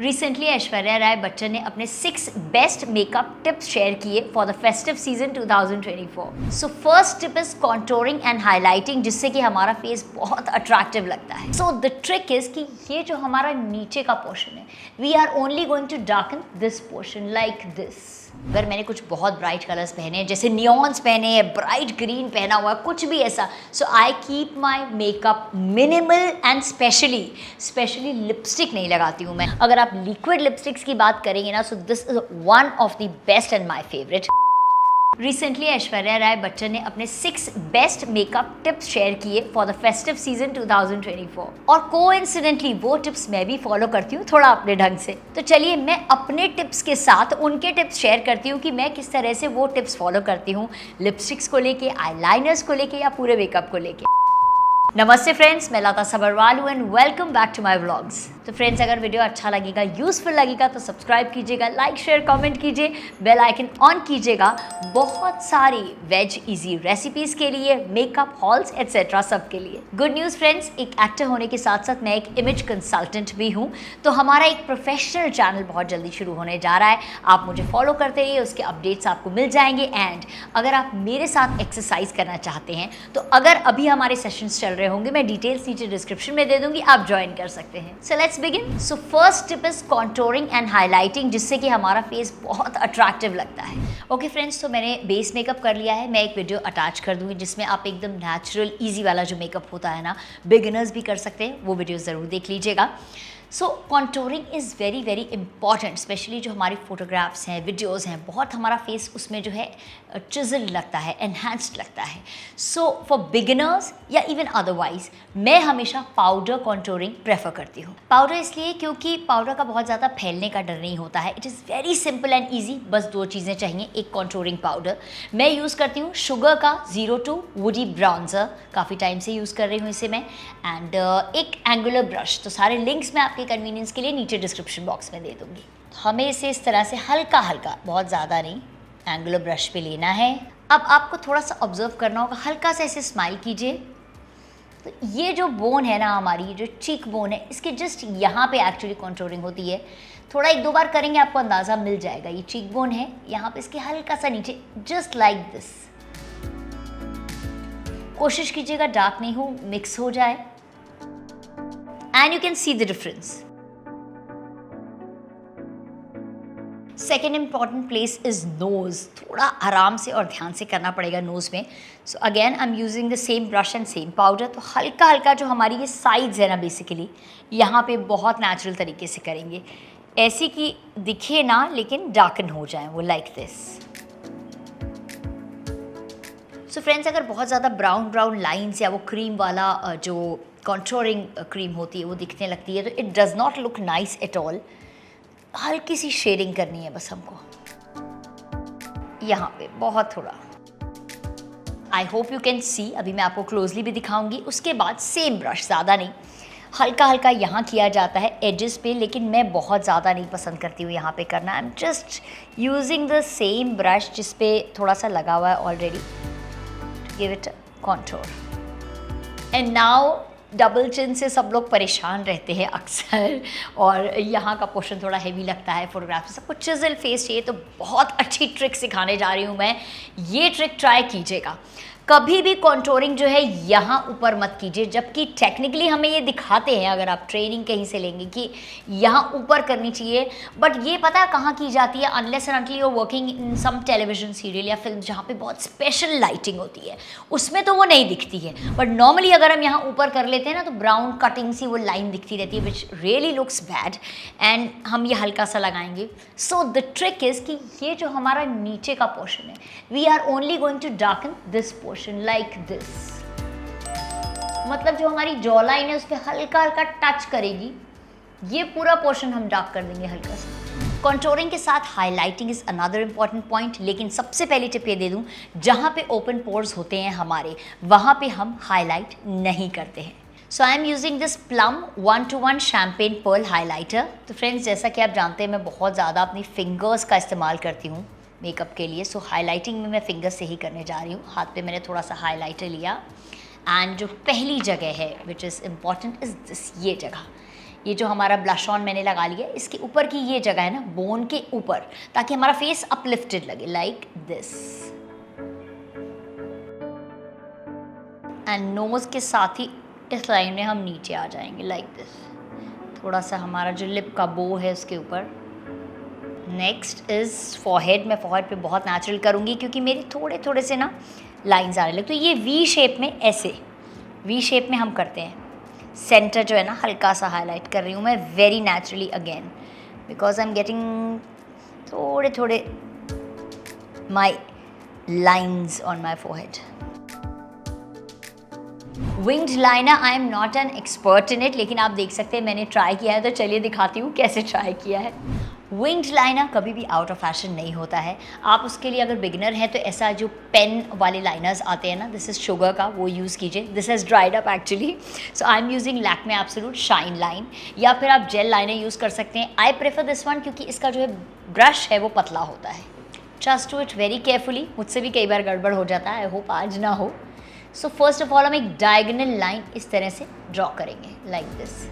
Recently Aishwarya Rai Bachchan ने अपने 6 best makeup tips share किए for the festive season 2024। So first tip is contouring and highlighting, जिससे कि हमारा फेस बहुत अट्रैक्टिव लगता है। सो द ट्रिक इज कि ये जो हमारा नीचे का पोर्शन है, we are only going to darken this portion like this. अगर मैंने कुछ बहुत ब्राइट कलर्स पहने हैं, जैसे नियॉन्स पहने हैं, ब्राइट ग्रीन पहना हुआ है, कुछ भी ऐसा, so I keep my makeup minimal and specially lipstick नहीं लगाती हूँ मैं। अगर आप लिक्विड लिपस्टिक्स की बात करेंगे ना, so this is one of the best and my favourite. Recently Aishwarya Rai Bachchan ने अपने 6 बेस्ट मेकअप टिप्स शेयर किए फॉर द फेस्टिव सीजन 2024 और कोइंसिडेंटली वो टिप्स मैं भी फॉलो करती हूँ थोड़ा अपने ढंग से। तो चलिए मैं अपने टिप्स के साथ उनके टिप्स शेयर करती हूँ कि मैं किस तरह से वो टिप्स फॉलो करती हूँ लिपस्टिक्स को लेके, आईलाइनर्स को लेके या पूरे मेकअप को लेके। नमस्ते फ्रेंड्स, मैं लता सबरवाल हूँ and welcome back to my vlogs. तो फ्रेंड्स, अगर वीडियो अच्छा लगेगा, यूजफुल लगेगा तो सब्सक्राइब कीजिएगा, लाइक शेयर कमेंट कीजिए, बेल आइकन ऑन कीजिएगा। बहुत सारी वेज इजी रेसिपीज के लिए, मेकअप हॉल्स एटसेट्रा सब के लिए। गुड न्यूज़ फ्रेंड्स, एक एक्टर होने के साथ साथ मैं एक इमेज कंसल्टेंट भी हूँ, तो हमारा एक प्रोफेशनल चैनल बहुत जल्दी शुरू होने जा रहा है। आप मुझे फॉलो करते रहिए, उसके अपडेट्स आपको मिल जाएंगे। एंड अगर आप मेरे साथ एक्सरसाइज करना चाहते हैं, तो अगर अभी हमारे सेशंस चल रहे होंगे, मैं डिटेल्स नीचे डिस्क्रिप्शन में दे दूंगी, आप ज्वाइन कर सकते हैं। सो let's begin. So first tip is contouring and highlighting, जिससे कि हमारा फेस बहुत अट्रैक्टिव लगता है। ओके फ्रेंड्स, तो मैंने बेस मेकअप कर लिया है। मैं एक वीडियो अटैच कर दूंगी जिसमें आप एकदम नेचुरल ईजी वाला जो मेकअप होता है ना, बिगिनर्स भी कर सकते हैं, वो वीडियो ज़रूर देख लीजिएगा। So contouring is very very important, specially जो हमारी फोटोग्राफ्स हैं, वीडियोज़ हैं, बहुत हमारा फेस उसमें जो है चिजल लगता है, एनहांस्ड लगता है। सो फॉर बिगिनर्स या इवन अदरवाइज मैं हमेशा पाउडर कॉन्टोरिंग प्रेफर करती हूँ। पाउडर इसलिए क्योंकि पाउडर का बहुत ज़्यादा फैलने का डर नहीं होता है। It is very simple and easy. बस 2 चीज़ें चाहिए। एक कॉन्टोरिंग पाउडर मैं यूज़ करती हूँ शुगर का 02 वुडी ब्राउन्जर, काफ़ी टाइम से यूज़ कर रही हूँ इसे मैं। एंड एक एंगुलर ब्रश, तो सारे लिंक्स मैं आपके कन्वीनियंस के लिए नीचे डिस्क्रिप्शन बॉक्स में दे दूँगी। हमें इसे इस तरह से हल्का हल्का, बहुत ज़्यादा नहीं, एंगुलर ब्रश पे लेना है। अब आपको थोड़ा सा ऑब्जर्व करना होगा, हल्का सा ऐसे स्माइल कीजिए। तो ये जो बोन है ना हमारी, जो चीक बोन है, इसके जस्ट यहाँ पे एक्चुअली कॉन्टोरिंग होती है। थोड़ा 1-2 बार करेंगे आपको अंदाज़ा मिल जाएगा। ये चीक बोन है, यहाँ पे इसके हल्का सा नीचे, जस्ट लाइक दिस। कोशिश कीजिएगा डार्क नहीं हो, मिक्स हो जाए, and you can see the difference. Second important place is nose. थोड़ा आराम से और ध्यान से करना पड़ेगा नोज में। So again I am using the same brush and same powder. तो हल्का हल्का जो हमारी ये साइड्स है ना, बेसिकली यहाँ पे बहुत नेचुरल तरीके से करेंगे, ऐसे कि दिखे ना लेकिन डार्कन हो जाए वो, लाइक दिस। सो फ्रेंड्स, अगर बहुत ज़्यादा ब्राउन लाइन्स या वो क्रीम वाला जो कॉन्टोरिंग क्रीम होती है वो दिखने लगती है, तो it does not look nice at all. हल्की सी शेडिंग करनी है बस हमको यहाँ पे, बहुत थोड़ा। आई होप यू कैन सी। अभी मैं आपको क्लोजली भी दिखाऊंगी। उसके बाद सेम ब्रश, ज़्यादा नहीं, हल्का हल्का यहाँ किया जाता है एजेस पे, लेकिन मैं बहुत ज़्यादा नहीं पसंद करती हूँ यहाँ पे करना। I am just using the same brush जिस पे थोड़ा सा लगा हुआ है already, to give it contour. And now double chin से सब लोग परेशान रहते हैं अक्सर, और यहाँ का पोर्शन थोड़ा हेवी लगता है फोटोग्राफ में। सबको चिजल फेस चाहिए, तो बहुत अच्छी ट्रिक सिखाने जा रही हूँ मैं। ये ट्रिक ट्राई कीजिएगा। कभी भी कॉन्टोरिंग जो है यहाँ ऊपर मत कीजिए, जबकि टेक्निकली हमें ये दिखाते हैं, अगर आप ट्रेनिंग कहीं से लेंगे, कि यहाँ ऊपर करनी चाहिए। बट ये पता है कहाँ की जाती है? Unless and until you are working in some television serial या फिल्म जहाँ पे बहुत स्पेशल लाइटिंग होती है, उसमें तो वो नहीं दिखती है। बट नॉर्मली अगर हम यहाँ ऊपर कर लेते हैं ना, तो ब्राउन कटिंग सी वो लाइन दिखती रहती है, which really looks bad. And हम ये हल्का सा लगाएंगे। सो द ट्रिक इज़ कि ये जो हमारा नीचे का पोर्शन है, we are only going to darken this portion like this। मतलब जो हमारी जॉ लाइन है उस पर हल्का हल्का टच करेगी, ये पूरा पोर्शन हम डार्क कर देंगे हल्का सा। कॉन्टोरिंग के साथ highlighting is another important point, लेकिन सबसे पहले टिप ये दे दूं, जहाँ पे ओपन पोर्स होते हैं हमारे, वहाँ पे हम हाईलाइट नहीं करते हैं। So I am using this plum 1-to-1 champagne pearl highlighter. तो फ्रेंड्स, जैसा कि आप जानते हैं, मैं बहुत ज़्यादा अपनी फिंगर्स का इस्तेमाल करती हूँ मेकअप के लिए। सो हाईलाइटिंग में मैं फिंगर से ही करने जा रही हूँ। हाथ पे मैंने थोड़ा सा हाईलाइटर लिया, एंड जो पहली जगह है which is important is this, ये जगह। ये जो हमारा ब्लश ऑन मैंने लगा लिया, इसके ऊपर की ये जगह है ना, बोन के ऊपर, ताकि हमारा फेस अपलिफ्टेड लगे, लाइक दिस। एंड नोज के साथ ही इस लाइन में हम नीचे आ जाएंगे, लाइक दिस। थोड़ा सा हमारा जो लिप का बो है उसके ऊपर। Next is forehead. मैं फॉरहेड पे बहुत नेचुरल करूँगी क्योंकि मेरे थोड़े थोड़े से ना लाइंस आने लगे, तो ये वी शेप में, ऐसे वी शेप में हम करते हैं। सेंटर जो है ना हल्का सा हाईलाइट कर रही हूँ मैं, very naturally again, because I am getting थोड़े थोड़े my lines on my forehead. Winged liner, I am not an expert in it, लेकिन आप देख सकते हैं मैंने ट्राई किया है, तो चलिए दिखाती हूँ कैसे ट्राई किया है। विंग्ड लाइनर कभी भी आउट ऑफ फैशन नहीं होता है। आप उसके लिए अगर बिगिनर हैं तो ऐसा जो पेन वाले लाइनर्स आते हैं ना, दिस इज़ शुगर का, वो यूज़ कीजिए। This has dried up actually, so I am using Lakme absolute shine line, या फिर आप जेल लाइनर यूज़ कर सकते हैं। आई प्रेफर दिस वन क्योंकि इसका जो है ब्रश है वो पतला होता है। Just do it very carefully. मुझसे भी कई बार गड़बड़ हो जाता है, आई होप आज ना हो। सो फर्स्ट ऑफ ऑल हम एक डायगोनल लाइन इस तरह से ड्रॉ करेंगे, लाइक दिस।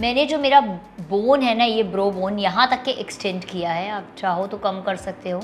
मैंने जो मेरा बोन है ना, ये ब्रो बोन, यहाँ तक के एक्सटेंड किया है। आप चाहो तो कम कर सकते हो।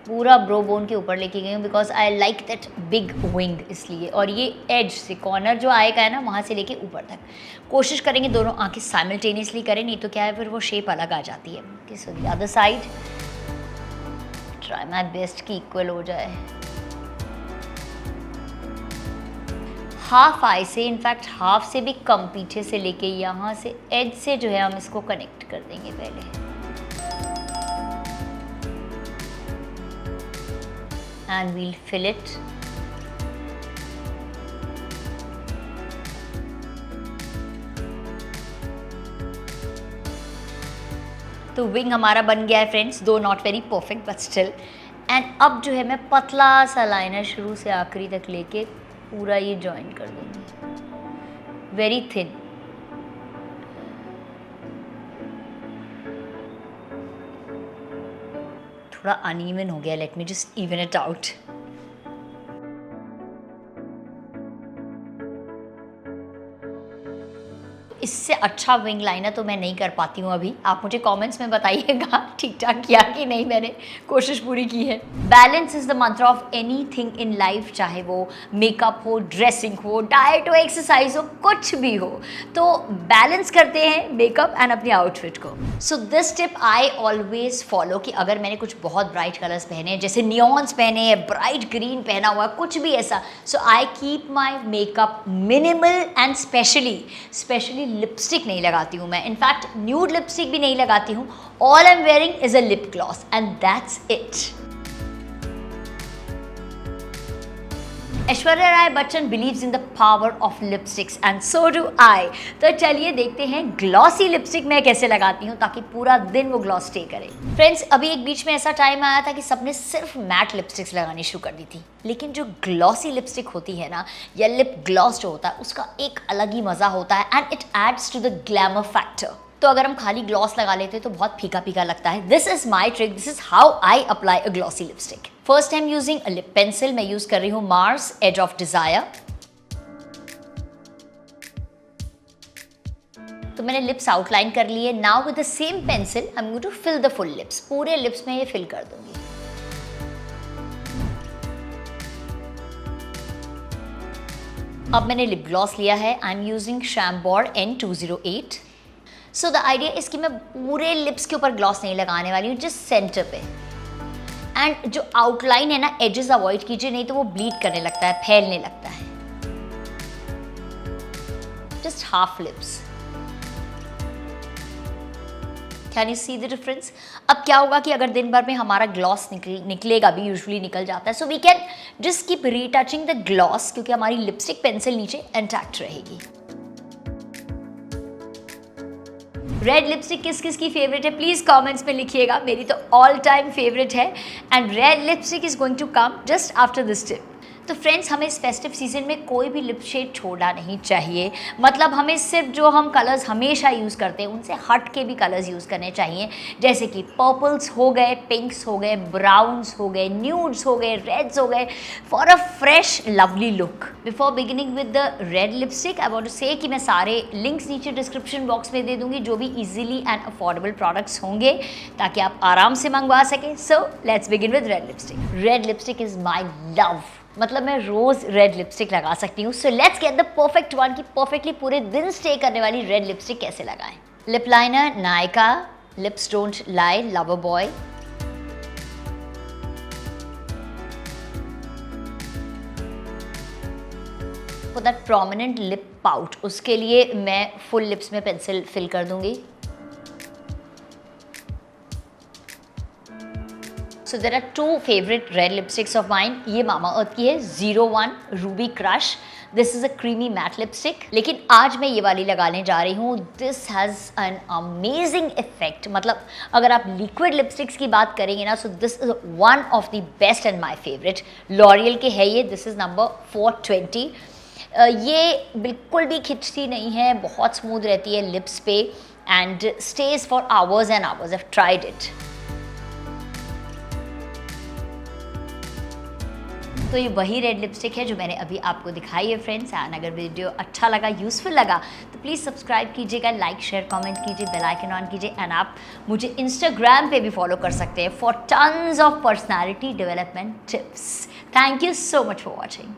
पूरा ब्रो बोन के ऊपर लेके गई हूँ because I like that big wing, इसलिए। और ये एज से कॉर्नर जो आएगा है ना, वहाँ से लेके ऊपर तक कोशिश करेंगे दोनों आंखें साइमल्टेनियसली करें, नहीं तो क्या है फिर वो शेप अलग आ जाती है। So the other side, try my best कि इक्वल हो जाए। हाफ आई से, इनफैक्ट हाफ से भी कम पीछे से लेके यहाँ से एज से जो है हम इसको कनेक्ट कर देंगे पहले, and we'll fill it. तो विंग हमारा बन गया है फ्रेंड्स, दो not very perfect but still. And अब जो है मैं पतला सा लाइनर शुरू से आखिरी तक लेके पूरा ये ज्वाइन कर दूंगी, वेरी थिन। थोड़ा अनइवन हो गया, let me just even it out. इससे अच्छा विंग लाइनर तो मैं नहीं कर पाती हूँ अभी। आप मुझे कमेंट्स में बताइएगा ठीक ठाक किया कि नहीं, मैंने कोशिश पूरी की है। बैलेंस इज द मंत्र ऑफ एनीथिंग इन लाइफ, चाहे वो मेकअप हो, ड्रेसिंग हो, डाइट हो, एक्सरसाइज हो, कुछ भी हो, तो बैलेंस करते हैं मेकअप एंड अपनी आउटफिट को। So this tip I always follow कि अगर मैंने कुछ बहुत ब्राइट कलर्स पहने हैं, जैसे नियॉन्स पहने हैं, ब्राइट ग्रीन पहना हुआ, कुछ भी ऐसा, so I keep my makeup minimal and specially lipstick नहीं लगाती हूँ मैं। इनफैक्ट न्यूड लिपस्टिक भी नहीं लगाती हूँ। All I am wearing is a lip gloss and that's it. Aishwarya Rai Bachchan believes in the power of lipsticks and so do I. तो चलिए देखते हैं ग्लॉसी लिपस्टिक मैं कैसे लगाती हूँ ताकि पूरा दिन वो ग्लॉस स्टे करे। फ्रेंड्स, अभी एक बीच में ऐसा टाइम आया था कि सबने सिर्फ मैट लिपस्टिक्स लगानी शुरू कर दी थी, लेकिन जो ग्लॉसी लिपस्टिक होती है ना, या लिप ग्लॉस जो होता है, उसका एक अलग ही मज़ा होता है and it adds to the glamour factor. तो अगर हम खाली ग्लॉस लगा लेते तो बहुत फीका फीका लगता है। This is my trick, this is how I apply a glossy lipstick. First I am using a lip pencil. मैं यूज कर रही हूँ मार्स एज ऑफ डिजायर। तो मैंने लिप्स आउटलाइन कर लिए। Now with the same pencil I am going to fill the full lips. पूरे lips में ये फिल कर दूंगी। अब मैंने लिप ग्लॉस लिया है। I am using Chambor N208। So the idea is कि मैं पूरे लिप्स के ऊपर ग्लॉस नहीं लगाने वाली हूँ, जस्ट सेंटर पे। एंड जो आउटलाइन है ना, एजेस अवॉइड कीजिए, नहीं तो वो ब्लीड करने लगता है, फैलने लगता है। Just half lips. Can you see the difference? अब क्या होगा कि अगर दिन भर में हमारा ग्लॉस निकलेगा भी, यूजुअली निकल जाता है, so we can just keep retouching the gloss, क्योंकि हमारी लिपस्टिक पेंसिल नीचे इंटैक्ट रहेगी। रेड लिपस्टिक किस किस की फेवरेट है प्लीज़ कमेंट्स में लिखिएगा। मेरी तो ऑल टाइम फेवरेट है and red lipstick is going to come just after this tip. तो फ्रेंड्स, हमें इस फेस्टिव सीजन में कोई भी लिप शेड छोड़ना नहीं चाहिए। मतलब हमें सिर्फ जो हम कलर्स हमेशा यूज़ करते हैं उनसे हट के भी कलर्स यूज़ करने चाहिए, जैसे कि पर्पल्स हो गए, पिंक्स हो गए, ब्राउन्स हो गए, न्यूड्स हो गए, रेड्स हो गए, for a fresh lovely look. Before beginning with the red lipstick, I want to say कि मैं सारे लिंक्स नीचे डिस्क्रिप्शन बॉक्स में दे दूंगी, जो भी इजीली एंड अफोर्डेबल प्रोडक्ट्स होंगे, ताकि आप आराम से मंगवा सकें। So let's begin with red lipstick. Red lipstick is my love. मतलब मैं रोज़ रेड लिपस्टिक लगा सकती हूँ। So let's get the perfect one, कि परफेक्टली पूरे दिन स्टे करने वाली रेड लिपस्टिक कैसे लगाएं। Lip liner Nykaa, lips don't lie, lover boy. For that prominent lip pout, उसके लिए मैं फुल लिप्स में पेंसिल फिल कर दूंगी। So there are two favourite red lipsticks of mine. ये मामा अर्थ की है 01 Ruby crush. This is a creamy matte lipstick, लेकिन आज मैं ये वाली लगाने जा रही हूँ। This has an amazing effect. मतलब अगर आप लिक्विड लिपस्टिक्स की बात करेंगे ना, so this is one of the best and my favourite. L'Oréal के है ये। This is number 420। ये बिल्कुल भी खिंचती नहीं है, बहुत स्मूथ रहती है लिप्स पे and stage for hours and hours. I have tried it. तो ये वही रेड लिपस्टिक है जो मैंने अभी आपको दिखाई है फ्रेंड्स। एंड अगर वीडियो अच्छा लगा, यूज़फुल लगा, तो प्लीज़ सब्सक्राइब कीजिएगा, लाइक शेयर कमेंट कीजिए, बेल आइकन ऑन कीजिए। एंड आप मुझे इंस्टाग्राम पे भी फॉलो कर सकते हैं for tons of personality development tips. Thank you so much for watching.